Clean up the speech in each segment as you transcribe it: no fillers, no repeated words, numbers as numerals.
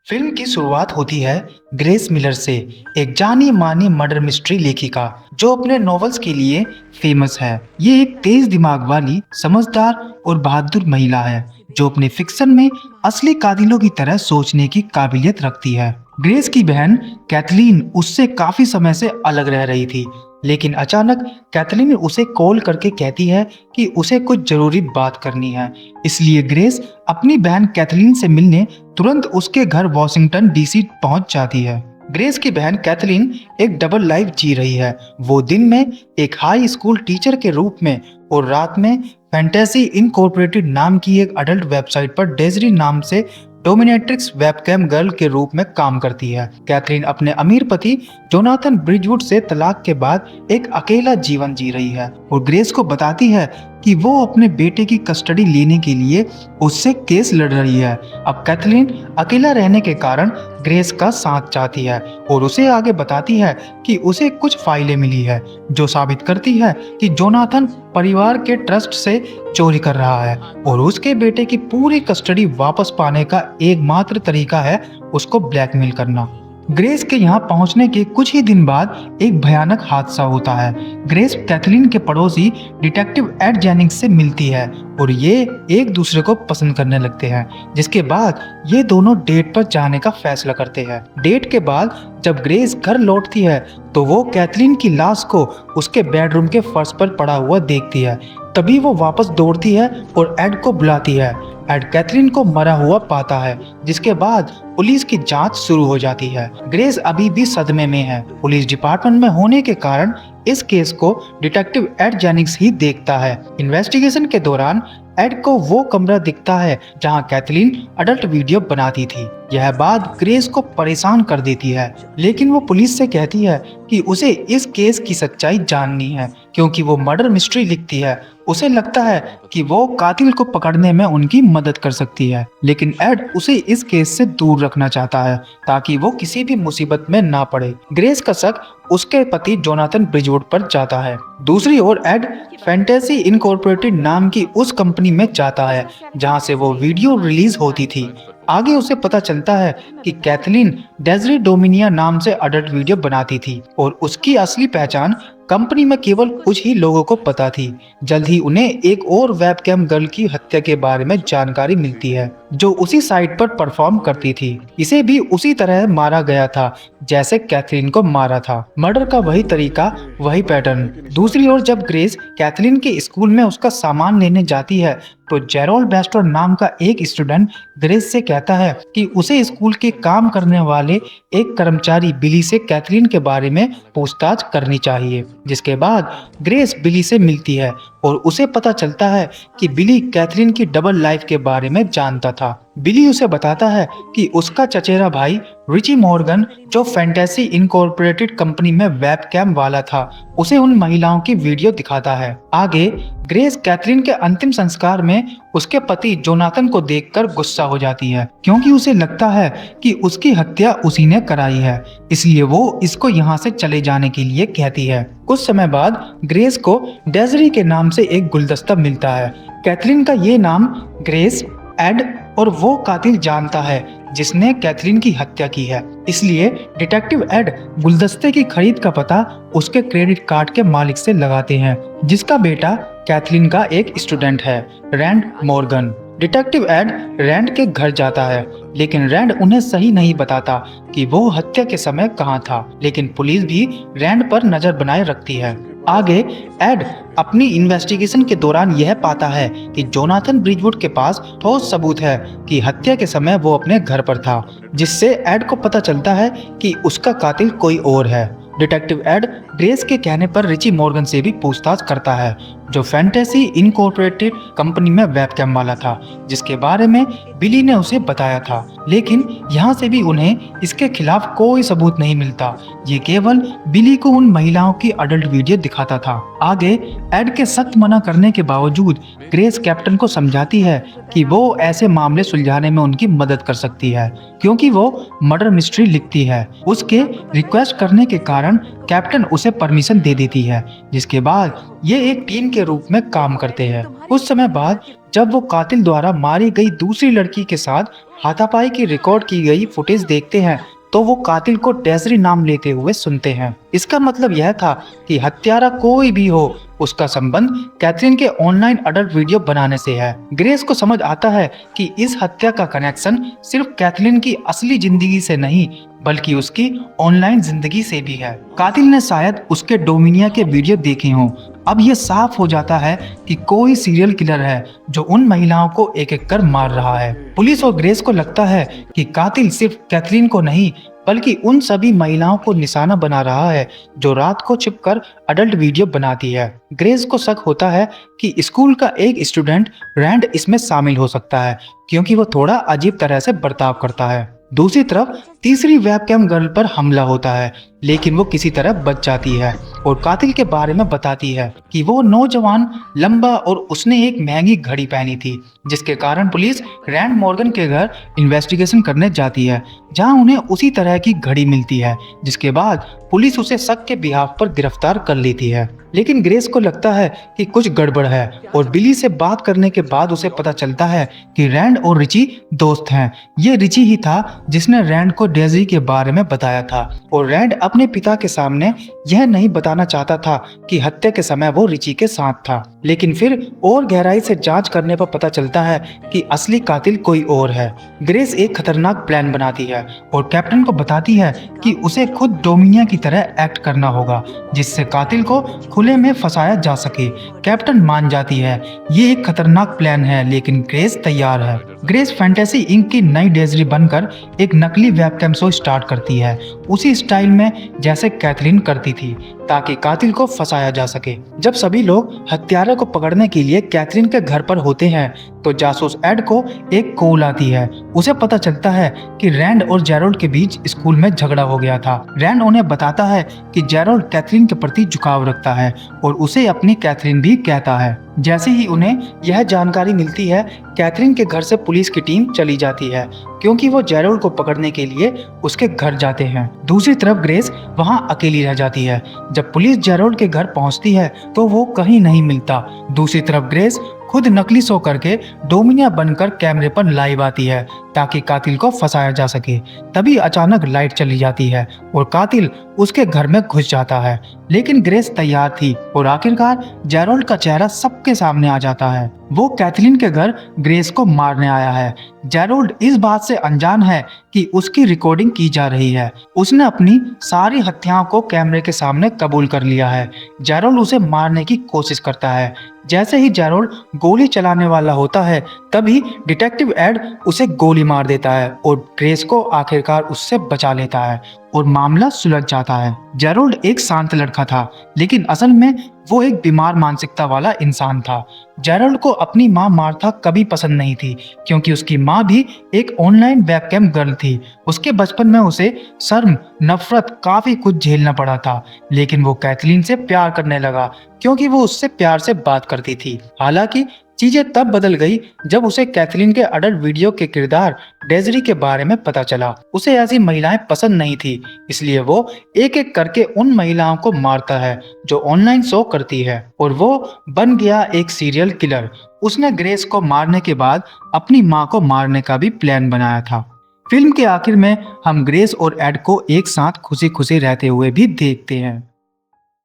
Film की शुरुआत होती है ग्रेस मिलर से, एक जानी मानी मर्डर मिस्ट्री लेखिका जो अपने नॉवेल्स के लिए फेमस है। ये एक तेज दिमाग वाली, समझदार और बहादुर महिला है जो अपने फिक्शन में असली कातिलों की तरह सोचने की काबिलियत रखती है। ग्रेस की बहन कैथलीन उससे काफी समय से अलग रह रही थी, लेकिन अचानक कैथलीन उसे कॉल करके कहती है कि उसे कुछ जरूरी बात करनी है। इसलिए ग्रेस अपनी बहन कैथलीन से मिलने तुरंत उसके घर वॉशिंगटन डीसी पहुंच जाती है। ग्रेस की बहन कैथलीन एक डबल लाइफ जी रही है। वो दिन में एक हाई स्कूल टीचर के रूप में और रात में फैंटेसी इनकॉर्पोरेटेड नाम की एक अडल्ट वेबसाइट पर डेजरी नाम से डोमिनेट्रिक्स वेबकैम गर्ल के रूप में काम करती है। कैथरीन अपने अमीर पति जोनाथन ब्रिजवुड से तलाक के बाद एक अकेला जीवन जी रही है और ग्रेस को बताती है कि वो अपने बेटे की कस्टडी लेने के लिए उससे केस लड़ रही है। अब कैथलीन अकेला रहने के कारण ग्रेस का साथ चाहती है और उसे आगे बताती है कि उसे कुछ फाइलें मिली है जो साबित करती है कि जोनाथन परिवार के ट्रस्ट से चोरी कर रहा है और उसके बेटे की पूरी कस्टडी वापस पाने का एकमात्र तरीका है उसको ब्लैकमेल करना। ग्रेस के यहाँ पहुंचने के कुछ ही दिन बाद एक भयानक हादसा होता है। ग्रेस कैथलीन के पड़ोसी डिटेक्टिव एड जेनिंग्स से मिलती है और ये एक दूसरे को पसंद करने लगते हैं, जिसके बाद ये दोनों डेट पर जाने का फैसला करते हैं। डेट के बाद जब ग्रेस घर लौटती है तो वो कैथलीन की लाश को उसके बेडरूम के फर्श पर पड़ा हुआ देखती है। तभी वो वापस दौड़ती है और एड को बुलाती है। एड कैथलीन को मरा हुआ पाता है, जिसके बाद पुलिस की जांच शुरू हो जाती है। ग्रेस अभी भी सदमे में है। पुलिस डिपार्टमेंट में होने के कारण इस केस को डिटेक्टिव एड जेनिंग्स ही देखता है। इन्वेस्टिगेशन के दौरान एड को वो कमरा दिखता है जहां कैथलीन अडल्ट वीडियो बनाती थी। यह बात ग्रेस को परेशान कर देती है, लेकिन वो पुलिस से कहती है कि उसे इस केस की सच्चाई जाननी है क्योंकि वो मर्डर मिस्ट्री लिखती है। उसे लगता है कि वो कातिल को पकड़ने में उनकी मदद कर सकती है, लेकिन एड उसे इस केस से दूर रखना चाहता है ताकि वो किसी भी मुसीबत में ना पड़े। ग्रेस का शक उसके पति जोनाथन ब्रिजवुड पर जाता है। दूसरी ओर एड फैंटेसी इनकॉर्पोरेटेड नाम की उस कंपनी में जाता है जहां से वो वीडियो रिलीज होती थी। आगे उसे पता चलता है कि कैथलीन डेजरी डोमिनिया नाम से अडल्ट वीडियो बनाती थी और उसकी असली पहचान कंपनी में केवल कुछ ही लोगों को पता थी। जल्द ही उन्हें एक और वेबकैम गर्ल की हत्या के बारे में जानकारी मिलती है जो उसी साइट पर परफॉर्म करती थी। इसे भी उसी तरह मारा गया था जैसे कैथलीन को मारा था। मर्डर का वही तरीका, वही पैटर्न। दूसरी ओर जब ग्रेस कैथलीन के स्कूल में उसका सामान लेने जाती है तो जेरोल बेस्टर नाम का एक स्टूडेंट ग्रेस से कहता है कि उसे स्कूल के काम करने वाले एक कर्मचारी बिली से कैथलीन के बारे में पूछताछ करनी चाहिए। जिसके बाद ग्रेस बिली से मिलती है और उसे पता चलता है कि बिली कैथलीन की डबल लाइफ के बारे में जानता था। बिली उसे बताता है कि उसका चचेरा भाई रिची मॉर्गन, जो फैंटेसी इनकॉर्पोरेटेड कंपनी में वेबकैम वाला था, उसे उन महिलाओं की वीडियो दिखाता है। आगे ग्रेस कैथलीन के अंतिम संस्कार में उसके पति जोनाथन को देखकर गुस्सा हो जाती है क्योंकि उसे लगता है कि उसकी हत्या उसी ने कराई है, इसलिए वो इसको यहाँ से चले जाने के लिए कहती है। कुछ समय बाद ग्रेस को डेजरी के नाम से एक गुलदस्ता मिलता है। कैथलीन का ये नाम ग्रेस, एड और वो कातिल जानता है जिसने कैथलीन की हत्या की है। इसलिए डिटेक्टिव एड गुलदस्ते की खरीद का पता उसके क्रेडिट कार्ड के मालिक से लगाते हैं, जिसका बेटा कैथलीन का एक स्टूडेंट है, Rand Morgan. Detective Ed Rand के घर जाता है, लेकिन रैंड उन्हें सही नहीं बताता कि वो हत्या के समय कहाँ था, लेकिन पुलिस भी रैंड पर नजर बनाए रखती है। आगे एड अपनी इन्वेस्टिगेशन के दौरान यह पाता है कि जोनाथन ब्रिजवुड के पास ठोस सबूत है कि हत्या के समय वो अपने घर पर था, जिससे एड को पता चलता है कि उसका कातिल कोई और है। डिटेक्टिव एड ग्रेस के कहने पर रिची मॉर्गन से भी पूछताछ करता है, जो फैंटेसी इनकॉर्पोरेटेड कंपनी में वेबकैम वाला था, जिसके बारे में बिली ने उसे बताया था। लेकिन यहाँ से भी उन्हें इसके खिलाफ कोई सबूत नहीं मिलता। ये केवल बिली को उन महिलाओं की अडल्ट वीडियो दिखाता था। आगे एड के सख्त मना करने के बावजूद ग्रेस कैप्टन को समझाती है कि वो ऐसे मामले सुलझाने में उनकी मदद कर सकती है क्योंकि वो मर्डर मिस्ट्री लिखती है। उसके रिक्वेस्ट करने के कारण कैप्टन उसे परमिशन दे देती है, जिसके बाद ये एक टीम के रूप में काम करते हैं। कुछ समय बाद जब वो कातिल द्वारा मारी गई दूसरी लड़की के साथ हाथापाई की रिकॉर्ड की गई फुटेज देखते हैं तो वो कातिल को डेजरी नाम लेते हुए सुनते हैं। इसका मतलब यह था कि हत्यारा कोई भी हो, उसका संबंध कैथरीन के ऑनलाइन अडल्ट वीडियो बनाने से है। ग्रेस को समझ आता है कि इस हत्या का कनेक्शन सिर्फ कैथरीन की असली जिंदगी से नहीं बल्कि उसकी ऑनलाइन जिंदगी से भी है। कातिल ने शायद उसके डोमिनिया के वीडियो देखे हों। अब यह साफ हो जाता है कि कोई सीरियल किलर है जो उन महिलाओं को एक एक कर मार रहा है। पुलिस और ग्रेस को लगता है कि कातिल सिर्फ कैथरीन को नहीं बल्कि उन सभी महिलाओं को निशाना बना रहा है जो रात को छिपकर अडल्ट वीडियो बनाती है। ग्रेस को शक होता है कि स्कूल का एक स्टूडेंट रैंड इसमें शामिल हो सकता है क्योंकि वो थोड़ा अजीब तरह से बर्ताव करता है। दूसरी तरफ तीसरी वेबकैम गर्ल पर हमला होता है लेकिन वो किसी तरह बच जाती है और कातिल के बारे में बताती है कि वो नौजवान लंबा और उसने एक महंगी घड़ी पहनी थी, जिसके कारण पुलिस रैंड मॉर्गन के घर इन्वेस्टिगेशन करने जाती है जहां उन्हें उसी तरह की घड़ी मिलती है, जिसके बाद पुलिस उसे शक के बिहाफ पर गिरफ्तार कर लेती है। लेकिन ग्रेस को लगता है कि कुछ गड़बड़ है और बिली से बात करने के बाद उसे पता चलता है कि रैंड और रिची दोस्त हैं। ये रिची ही था जिसने रैंड को डेज़ी के बारे में बताया था और रैंड अपने पिता के सामने यह नहीं बताना चाहता था कि हत्या के समय वो रिची के साथ था। लेकिन फिर और गहराई से जांच करने पर पता चलता है कि असली कातिल कोई और है। ग्रेस एक खतरनाक प्लान बनाती है और कैप्टन को बताती है कि उसे खुद डोमिनिया की तरह एक्ट करना होगा जिससे कातिल को खुले में फंसाया जा सके। कैप्टन मान जाती है ये एक खतरनाक प्लान है लेकिन ग्रेस तैयार है। ग्रेस फैंटेसी इंक की नई डेजरी बनकर एक नकली वेबकैम शो स्टार्ट करती है उसी स्टाइल में जैसे कैथरीन करती थी ताकि कातिल को फंसाया जा सके। जब सभी लोग हत्यारे को पकड़ने के लिए कैथरीन के घर पर होते हैं तो जासूस एड को एक कॉल आती है। उसे पता चलता है कि रैंड और जेरोल्ड के बीच स्कूल में झगड़ा हो गया था। रैंड उन्हें बताता है कि जेरोल्ड कैथरीन के प्रति झुकाव रखता है और उसे अपनी कैथरीन भी कहता है। जैसे ही उन्हें यह जानकारी मिलती है कैथरीन के घर से पुलिस की टीम चली जाती है क्योंकि वो जेरोल्ड को पकड़ने के लिए उसके घर जाते हैं। दूसरी तरफ ग्रेस वहां अकेली रह जाती है। जब पुलिस जेरोल्ड के घर पहुंचती है तो वो कहीं नहीं मिलता। दूसरी तरफ ग्रेस खुद नकली शो करके डोमिनिया बनकर कैमरे पर लाइव आती है ताकि कातिल को फंसाया जा सके। तभी अचानक लाइट चली जाती है और कातिल उसके घर में घुस जाता है। लेकिन ग्रेस तैयार थी और आखिरकार जेरोल्ड का चेहरा सबके सामने आ जाता है। वो कैथरीन के घर ग्रेस को मारने आया है। जेरोल्ड इस बात से अनजान है कि उसकी रिकॉर्डिंग की जा रही है। उसने अपनी सारी हत्याओं को कैमरे के सामने कबूल कर लिया है। जेरोल्ड उसे मारने की कोशिश करता है। जैसे ही जेरोल्ड गोली चलाने वाला होता है तभी डिटेक्टिव एड उसे गोली मार देता है और ग्रेस को आखिरकार उससे बचा लेता है और मामला सुलझ जाता है। जेरोल्ड एक शांत लड़का था लेकिन असल में वो एक बीमार मानसिकता वाला इंसान था। जेरोल्ड को अपनी माँ मार्था कभी पसंद नहीं थी क्योंकि उसकी माँ भी एक ऑनलाइन वेबकैम गर्ल थी। उसके बचपन में उसे शर्म, नफरत, काफी कुछ झेलना पड़ा था। लेकिन वो कैथरीन से प्यार करने लगा क्योंकि वो उससे प्यार से बात करती थी। हालांकि चीजें तब बदल गई जब उसे कैथरीन के अडल्ट वीडियो के किरदार डेजरी के बारे में पता चला। उसे ऐसी महिलाएं पसंद नहीं थी, इसलिए वो एक एक करके उन महिलाओं को मारता है जो ऑनलाइन शो करती है और वो बन गया एक सीरियल किलर। उसने ग्रेस को मारने के बाद अपनी माँ को मारने का भी प्लान बनाया था। फिल्म के आखिर में हम ग्रेस और एड को एक साथ खुशी खुशी रहते हुए भी देखते हैं।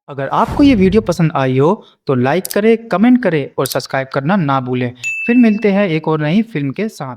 अगर आपको ये वीडियो पसंद आई हो तो लाइक करें, कमेंट करें और सब्सक्राइब करना ना भूलें। फिर मिलते हैं एक और नई फिल्म के साथ।